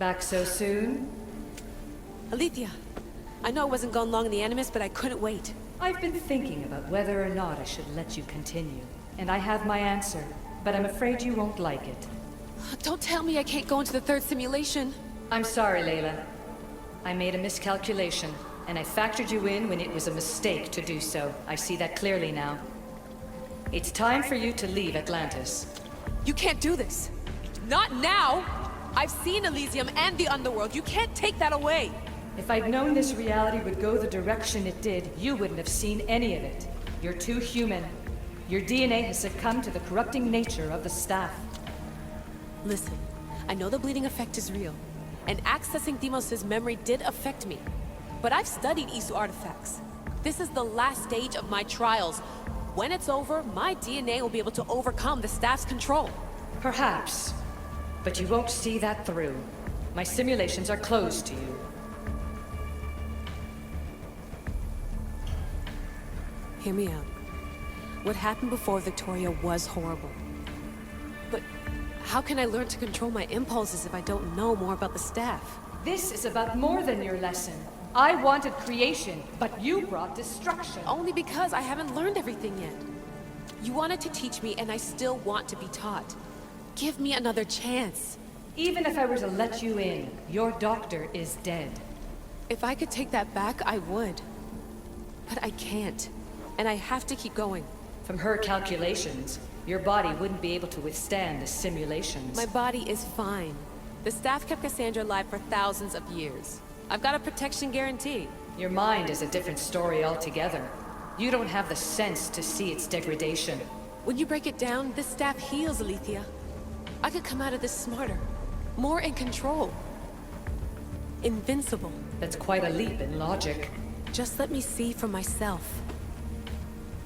Back so soon? Alethea, I know I wasn't gone long in the Animus, but I couldn't wait. I've been thinking about whether or not I should let you continue. And I have my answer, but I'm afraid you won't like it. Don't tell me I can't go into the third simulation. I'm sorry, Layla. I made a miscalculation, and I factored you in when it was a mistake to do so. I see that clearly now. It's time for you to leave Atlantis. You can't do this. Not now! I've seen Elysium and the Underworld. You can't take that away! If I'd known this reality would go the direction it did, you wouldn't have seen any of it. You're too human. Your DNA has succumbed to the corrupting nature of the staff. Listen, I know the bleeding effect is real, and accessing Deimos' memory did affect me. But I've studied Isu artifacts. This is the last stage of my trials. When it's over, my DNA will be able to overcome the staff's control. Perhaps. But you won't see that through. My simulations are closed to you. Hear me out. What happened before Victoria was horrible. But how can I learn to control my impulses if I don't know more about the staff? This is about more than your lesson. I wanted creation, but you brought destruction. Only because I haven't learned everything yet. You wanted to teach me, and I still want to be taught. Give me another chance. Even if I were to let you in, your doctor is dead. If I could take that back, I would. But I can't. And I have to keep going. From her calculations, your body wouldn't be able to withstand the simulations. My body is fine. The staff kept Kassandra alive for thousands of years. I've got a protection guarantee. Your mind is a different story altogether. You don't have the sense to see its degradation. When you break it down, this staff heals, Alethea. I could come out of this smarter, more in control. Invincible. That's quite a leap in logic. Just let me see for myself.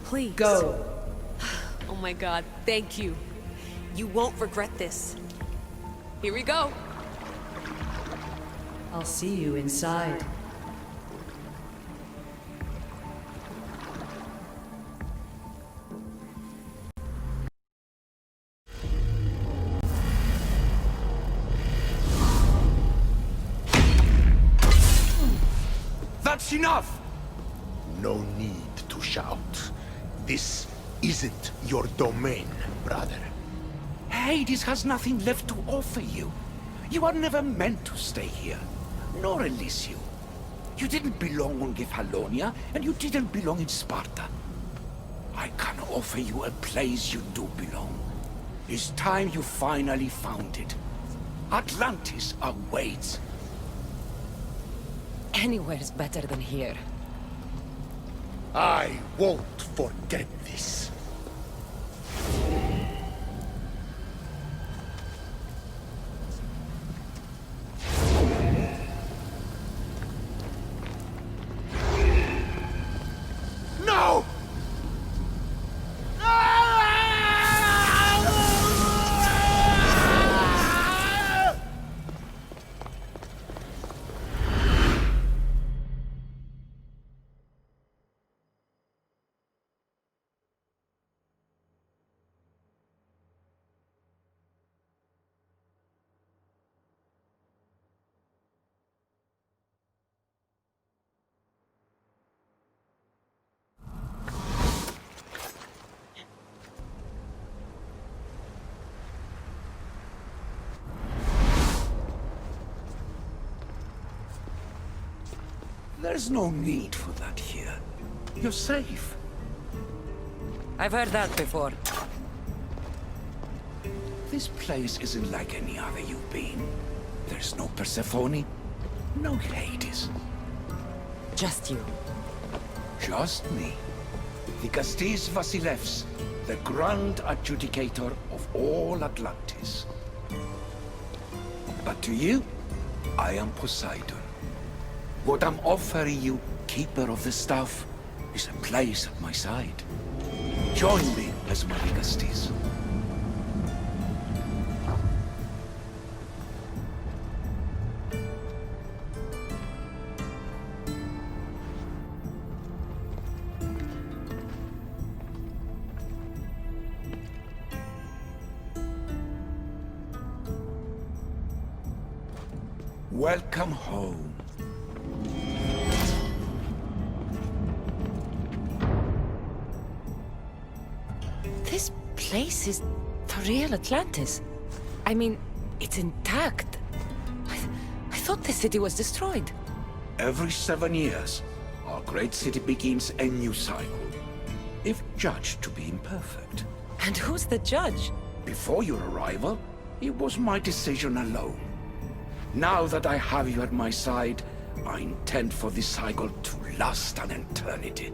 Please. Go. Oh my god, thank you. You won't regret this. Here we go. I'll see you inside. That's enough! No need to shout. This isn't your domain, brother. Hades has nothing left to offer you. You are never meant to stay here, nor Elysium. You didn't belong on Kefalonia, and you didn't belong in Sparta. I can offer you a place you do belong. It's time you finally found it. Atlantis awaits. Anywhere's better than here. I won't forget this. No! There's no need for that here. You're safe. I've heard that before. This place isn't like any other you've been. There's no Persephone, no Hades. Just you. Just me. The Castis Vasilevs, the Grand Adjudicator of all Atlantis. But to you, I am Poseidon. What I'm offering you, Keeper of the Staff, is a place at my side. Join me as my Castis. Welcome home. This place is the real Atlantis. I mean, it's intact. I thought the city was destroyed. Every 7 years, our great city begins a new cycle, if judged to be imperfect. And who's the judge? Before your arrival, it was my decision alone. Now that I have you at my side, I intend for this cycle to last an eternity.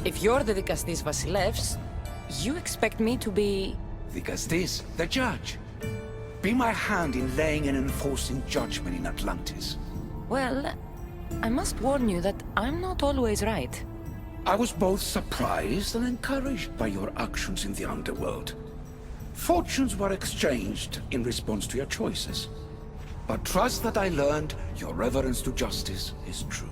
If you're the Dikastis Vasilevs, you expect me to be... Because this, the judge. Be my hand in laying and enforcing judgment in Atlantis. Well, I must warn you that I'm not always right. I was both surprised and encouraged by your actions in the underworld. Fortunes were exchanged in response to your choices. But trust that I learned your reverence to justice is true.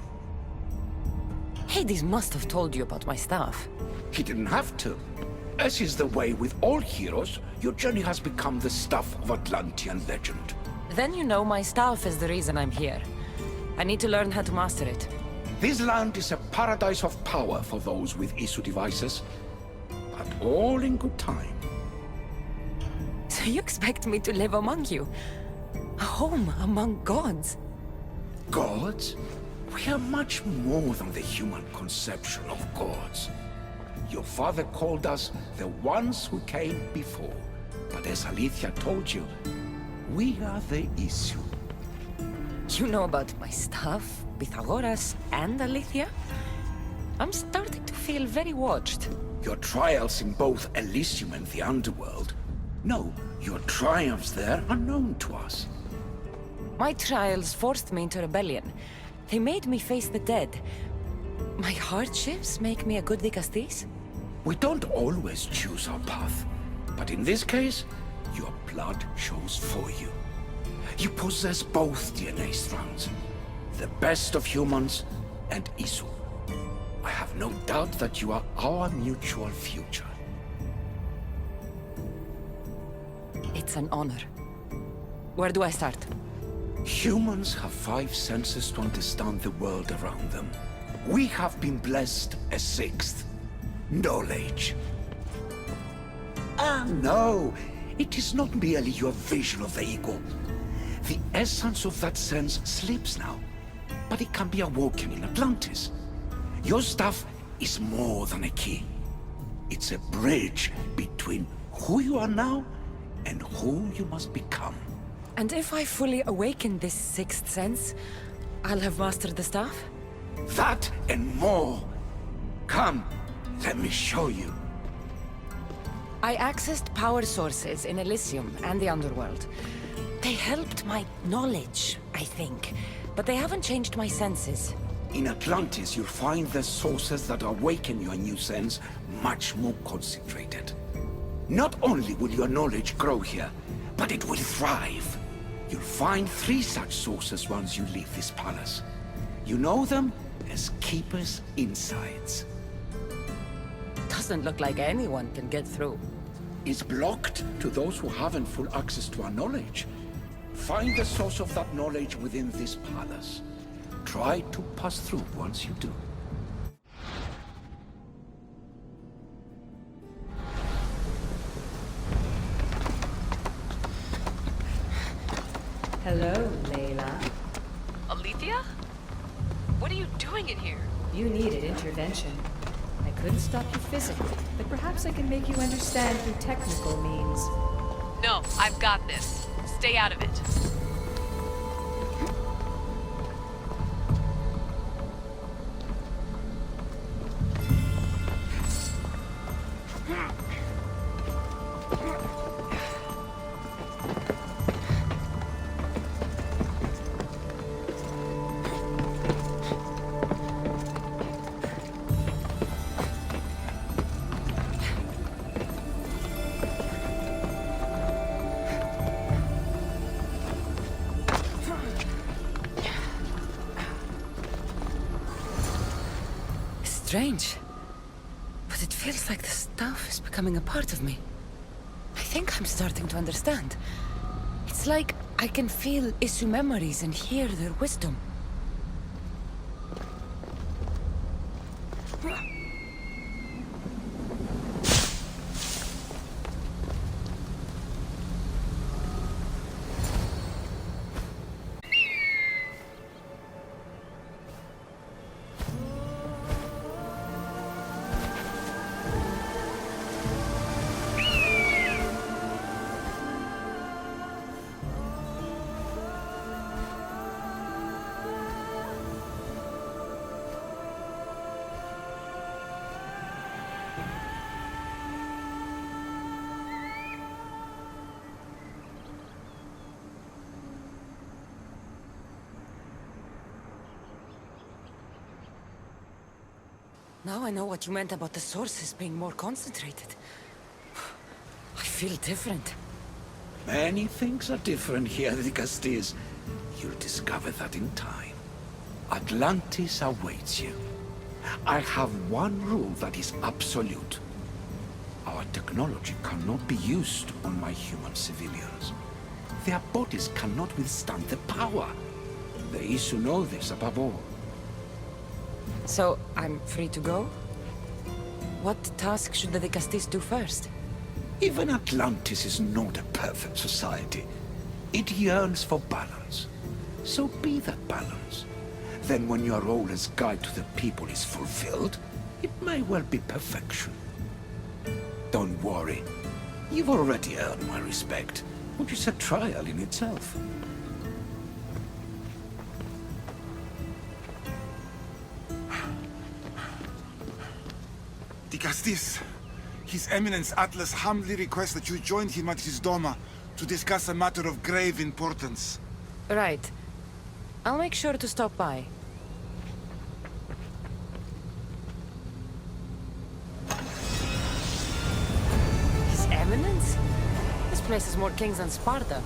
Hades must have told you about my staff. He didn't have to. As is the way with all heroes, your journey has become the stuff of Atlantean legend. Then you know my staff is the reason I'm here. I need to learn how to master it. This land is a paradise of power for those with Isu devices, but all in good time. So you expect me to live among you? A home among gods? Gods? We are much more than the human conception of gods. Your father called us the ones who came before, but as Alethea told you, we are the Isu. You know about my staff, Pythagoras, and Alethea? I'm starting to feel very watched. Your trials in both Elysium and the Underworld. No, your triumphs there are known to us. My trials forced me into rebellion. They made me face the dead. My hardships make me a good Dikastis? We don't always choose our path, but in this case, your blood shows for you. You possess both DNA strands, the best of humans and Isu. I have no doubt that you are our mutual future. It's an honor. Where do I start? Humans have 5 senses to understand the world around them. We have been blessed a 6th. Knowledge. Ah, no. It is not merely your vision of the ego. The essence of that sense sleeps now, but it can be awoken in Atlantis. Your stuff is more than a key. It's a bridge between who you are now and who you must become. And if I fully awaken this 6th sense, I'll have mastered the staff? That and more. Come, let me show you. I accessed power sources in Elysium and the Underworld. They helped my knowledge, I think, but they haven't changed my senses. In Atlantis, you'll find the sources that awaken your new sense much more concentrated. Not only will your knowledge grow here, but it will thrive. You'll find 3 such sources once you leave this palace. You know them as Keeper's Insights. Doesn't look like anyone can get through. It's blocked to those who haven't full access to our knowledge. Find the source of that knowledge within this palace. Try to pass through once you do. Hello, Layla. Alethea? What are you doing in here? You needed intervention. I couldn't stop you physically, but perhaps I can make you understand through technical means. No, I've got this. Stay out of it. Strange. But it feels like the stuff is becoming a part of me. I think I'm starting to understand. It's like I can feel Isu memories and hear their wisdom. Now I know what you meant about the sources being more concentrated. I feel different. Many things are different here, the Castillas. You'll discover that in time. Atlantis awaits you. I have one rule that is absolute. Our technology cannot be used on my human civilians. Their bodies cannot withstand the power. The Isu know this above all. So, I'm free to go? What task should the Castis do first? Even Atlantis is not a perfect society. It yearns for balance. So be that balance. Then when your role as guide to the people is fulfilled, it may well be perfection. Don't worry. You've already earned my respect, which is a trial in itself. The Castis. His Eminence Atlas humbly requests that you join him at his Doma to discuss a matter of grave importance. Right. I'll make sure to stop by. His Eminence? This place has more kings than Sparta.